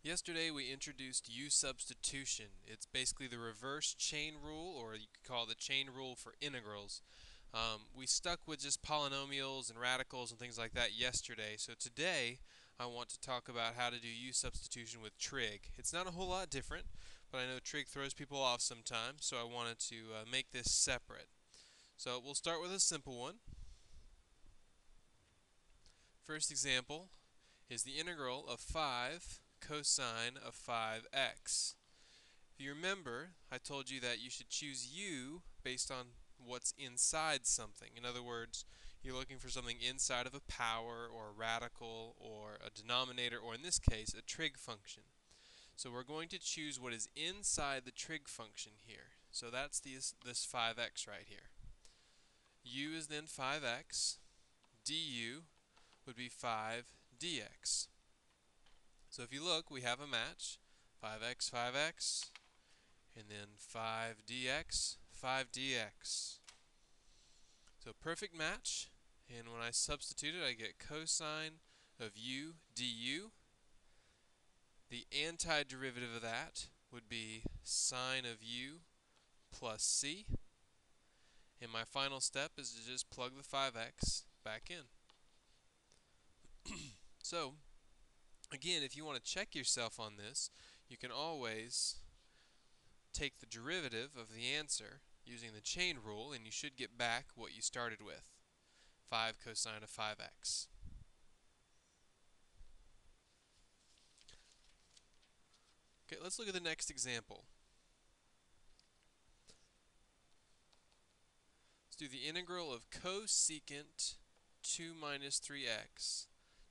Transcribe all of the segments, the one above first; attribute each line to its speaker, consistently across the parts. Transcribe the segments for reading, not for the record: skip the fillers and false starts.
Speaker 1: Yesterday we introduced u-Substitution. It's basically the reverse chain rule, or you could call it the chain rule for integrals. We stuck with just polynomials and radicals and things like that yesterday, so today I want to talk about how to do u-Substitution with trig. It's not a whole lot different, but I know trig throws people off sometimes, so I wanted to make this separate. So we'll start with a simple one. First example is the integral of 5 cosine of 5x. If you remember, I told you that you should choose u based on what's inside something. In other words, you're looking for something inside of a power or a radical or a denominator, or in this case, a trig function. So we're going to choose what is inside the trig function here. So that's this 5x right here. U is then 5x, du would be 5 dx. So if you look, we have a match, 5x, 5x, and then 5 dx, 5 dx. So perfect match, and when I substitute it, I get cosine of u du. The antiderivative of that would be sine of u plus c. And my final step is to just plug the 5x back in. So, again, if you want to check yourself on this, you can always take the derivative of the answer using the chain rule, and you should get back what you started with, 5 cosine of 5x. Okay, let's look at the next example. Let's do the integral of cosecant 2 minus 3x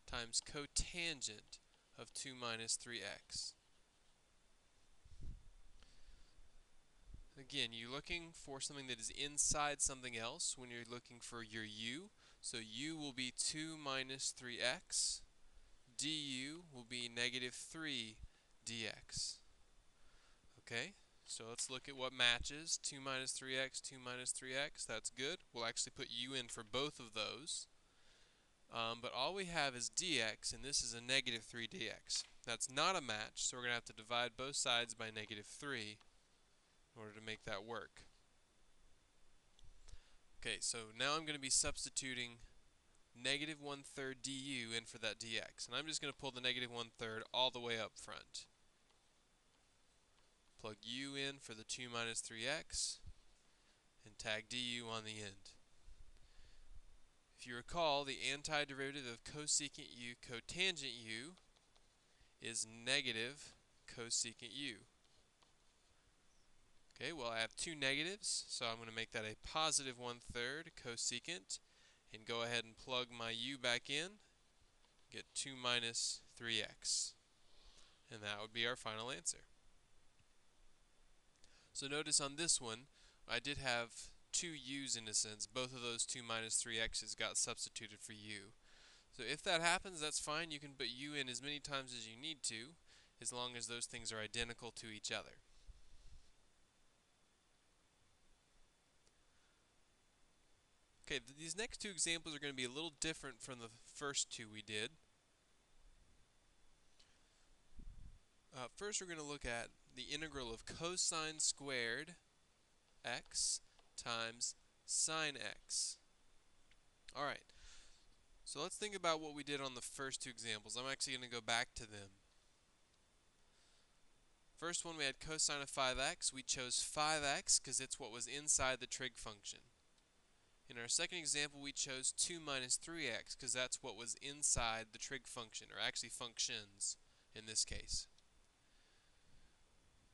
Speaker 1: times cotangent of 2 minus 3x. Again, you're looking for something that is inside something else when you're looking for your u. So u will be 2 minus 3x. Du will be negative 3 dx. Okay, so let's look at what matches. 2 minus 3x, 2 minus 3x. That's good. We'll actually put u in for both of those. But all we have is dx, and this is a negative 3 dx. That's not a match, so we're going to have to divide both sides by negative 3 in order to make that work. Okay, so now I'm going to be substituting negative 1/3 du in for that dx. And I'm just going to pull the negative 1/3 all the way up front. Plug u in for the 2 minus 3x and tag du on the end. If you recall, the antiderivative of cosecant u cotangent u is negative cosecant u. Okay, well, I have two negatives, so I'm going to make that a positive 1/3 cosecant and go ahead and plug my u back in, get 2 minus 3x. And that would be our final answer. So notice on this one, I did have two u's in a sense. Both of those 2 minus 3x's got substituted for u. So if that happens, that's fine. You can put u in as many times as you need to, as long as those things are identical to each other. Okay, these next two examples are going to be a little different from the first two we did. First, we're going to look at the integral of cosine squared x times sine x. Alright, so let's think about what we did on the first two examples. I'm actually going to go back to them. First one, we had cosine of 5x. We chose 5x because it's what was inside the trig function. In our second example, we chose 2 minus 3x because that's what was inside the trig function, or actually functions in this case.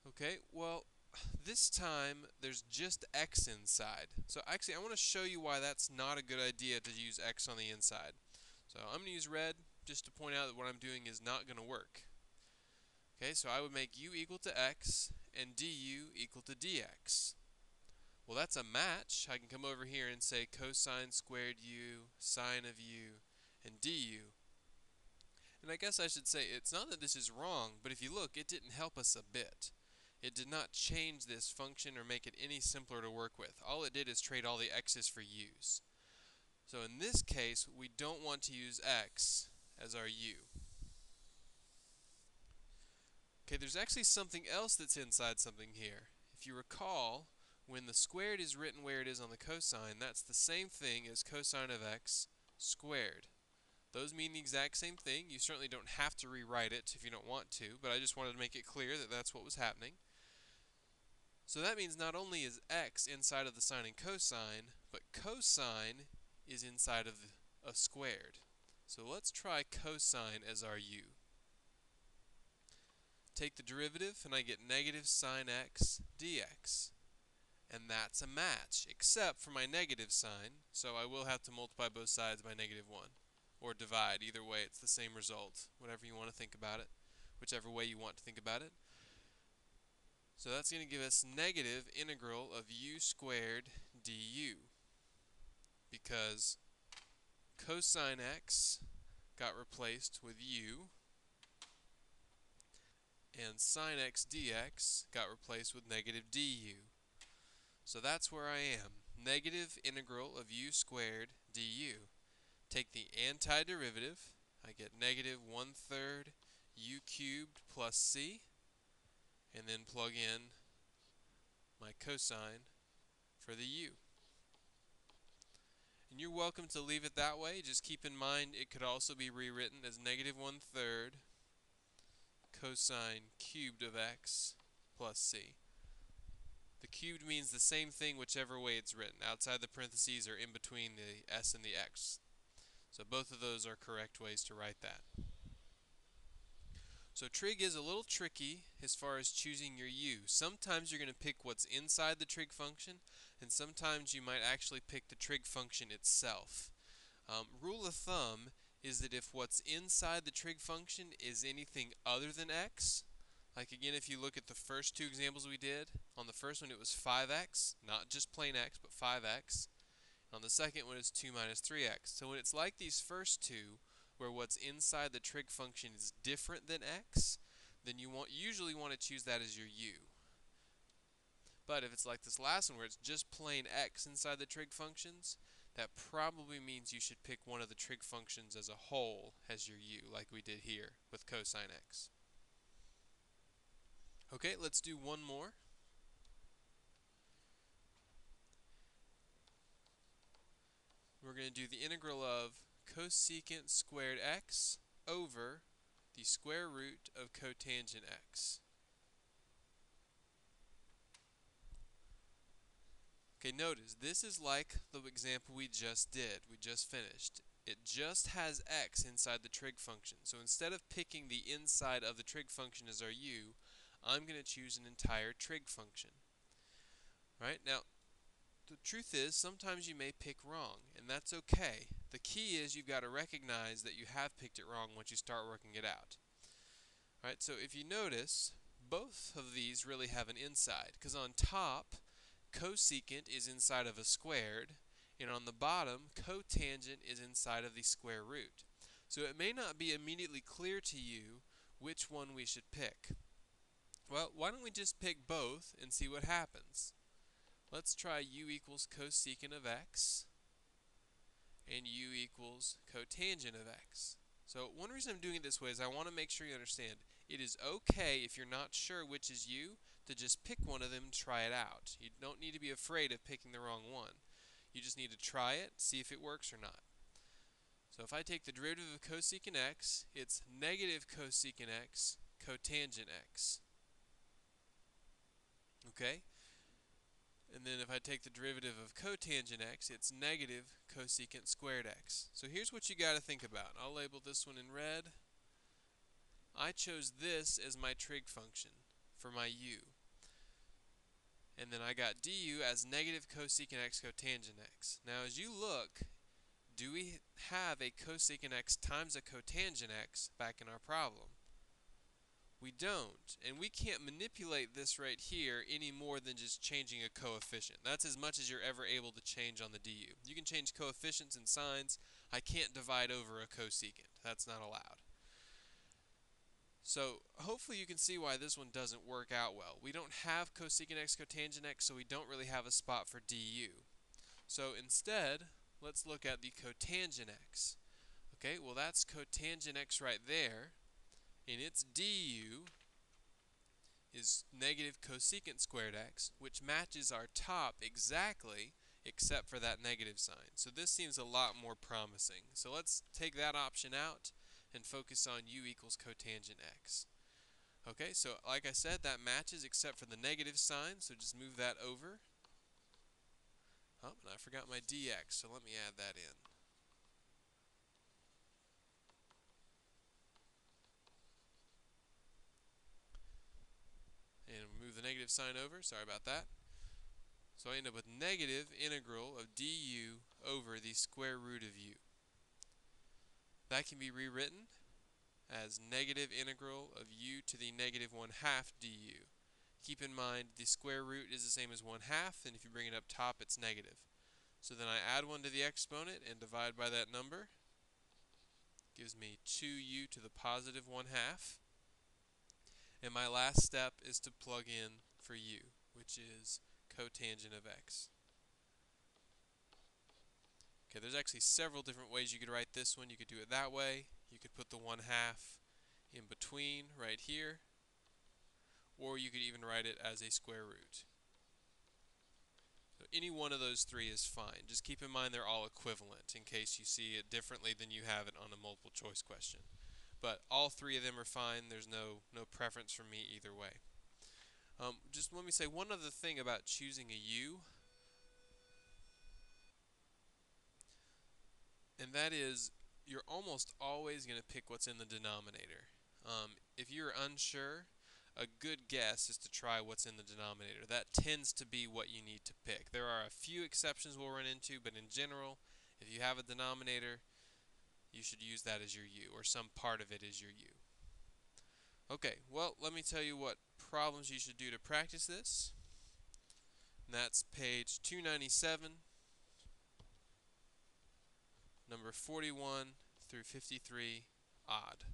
Speaker 1: Okay, well, this time there's just x inside. So actually I want to show you why that's not a good idea to use x on the inside. So I'm going to use red just to point out that what I'm doing is not going to work. Okay, so I would make u equal to x and du equal to dx. Well, that's a match. I can come over here and say cosine squared u, sine of u, and du. And I guess I should say it's not that this is wrong, but if you look, it didn't help us a bit. It did not change this function or make it any simpler to work with. All it did is trade all the x's for u's. So in this case, we don't want to use x as our u. Okay, there's actually something else that's inside something here. If you recall, when the squared is written where it is on the cosine, that's the same thing as cosine of x squared. Those mean the exact same thing. You certainly don't have to rewrite it if you don't want to, but I just wanted to make it clear that that's what was happening. So that means not only is x inside of the sine and cosine, but cosine is inside of a squared. So let's try cosine as our u. Take the derivative and I get negative sine x dx. And that's a match, except for my negative sign, so I will have to multiply both sides by -1. Or divide, either way it's the same result, whatever you want to think about it, whichever way you want to think about it. So that's going to give us negative integral of u squared du, because cosine x got replaced with u, and sine x dx got replaced with negative du. So that's where I am. Negative integral of u squared du. Take the antiderivative. I get negative 1/3 u cubed plus c. And then plug in my cosine for the u. And you're welcome to leave it that way. Just keep in mind it could also be rewritten as negative 1/3 cosine cubed of x plus c. The cubed means the same thing whichever way it's written, outside the parentheses or in between the s and the x. So both of those are correct ways to write that. So trig is a little tricky as far as choosing your u. Sometimes you're going to pick what's inside the trig function, and sometimes you might actually pick the trig function itself. Rule of thumb is that if what's inside the trig function is anything other than x, like again if you look at the first two examples we did, on the first one it was 5x, not just plain x, but 5x. On the second one it's 2 minus 3x. So when it's like these first two, where what's inside the trig function is different than x, then you usually want to choose that as your u. But if it's like this last one where it's just plain x inside the trig functions, that probably means you should pick one of the trig functions as a whole as your u, like we did here with cosine x. Okay, let's do one more. We're going to do the integral of cosecant squared x over the square root of cotangent x. Okay, notice this is like the example we just did, we just finished. It just has x inside the trig function. So instead of picking the inside of the trig function as our u, I'm going to choose an entire trig function. Right? Now, the truth is, sometimes you may pick wrong, and that's okay. The key is you've got to recognize that you have picked it wrong once you start working it out. Right? So if you notice, both of these really have an inside, because on top, cosecant is inside of a squared, and on the bottom, cotangent is inside of the square root. So it may not be immediately clear to you which one we should pick. Well, why don't we just pick both and see what happens? Let's try u equals cosecant of x and u equals cotangent of x. So one reason I'm doing it this way is I want to make sure you understand it is okay if you're not sure which is u to just pick one of them and try it out. You don't need to be afraid of picking the wrong one. You just need to try it, see if it works or not. So if I take the derivative of cosecant x, it's negative cosecant x cotangent x. Okay? And then if I take the derivative of cotangent x, it's negative cosecant squared x. So here's what you got to think about. I'll label this one in red. I chose this as my trig function for my u. And then I got du as negative cosecant x cotangent x. Now as you look, do we have a cosecant x times a cotangent x back in our problem? We don't, and we can't manipulate this right here any more than just changing a coefficient. That's as much as you're ever able to change on the du. You can change coefficients and signs. I can't divide over a cosecant. That's not allowed. So hopefully you can see why this one doesn't work out well. We don't have cosecant x cotangent x, so we don't really have a spot for du. So instead, let's look at the cotangent x. Okay, well that's cotangent x right there, and its du is negative cosecant squared x, which matches our top exactly except for that negative sign. So this seems a lot more promising. So let's take that option out and focus on u equals cotangent x. Okay, so like I said, that matches except for the negative sign, so just move that over. Oh, and I forgot my dx, so let me add that in. And move the negative sign over, sorry about that. So I end up with negative integral of du over the square root of u. That can be rewritten as negative integral of u to the negative 1/2 du. Keep in mind the square root is the same as 1/2, and if you bring it up top it's negative. So then I add 1 to the exponent and divide by that number. Gives me 2u to the positive 1/2. And my last step is to plug in for u, which is cotangent of x. Okay, there's actually several different ways you could write this one. You could do it that way. You could put the 1/2 in between right here. Or you could even write it as a square root. So any one of those three is fine. Just keep in mind they're all equivalent in case you see it differently than you have it on a multiple choice question. But all three of them are fine. There's no preference for me either way. Just let me say one other thing about choosing a u, and that is you're almost always going to pick what's in the denominator. If you're unsure, a good guess is to try what's in the denominator. That tends to be what you need to pick. There are a few exceptions we'll run into, but in general, if you have a denominator, you should use that as your u, or some part of it is your u. Okay, well, let me tell you what problems you should do to practice this. And that's page 297, number 41 through 53, odd.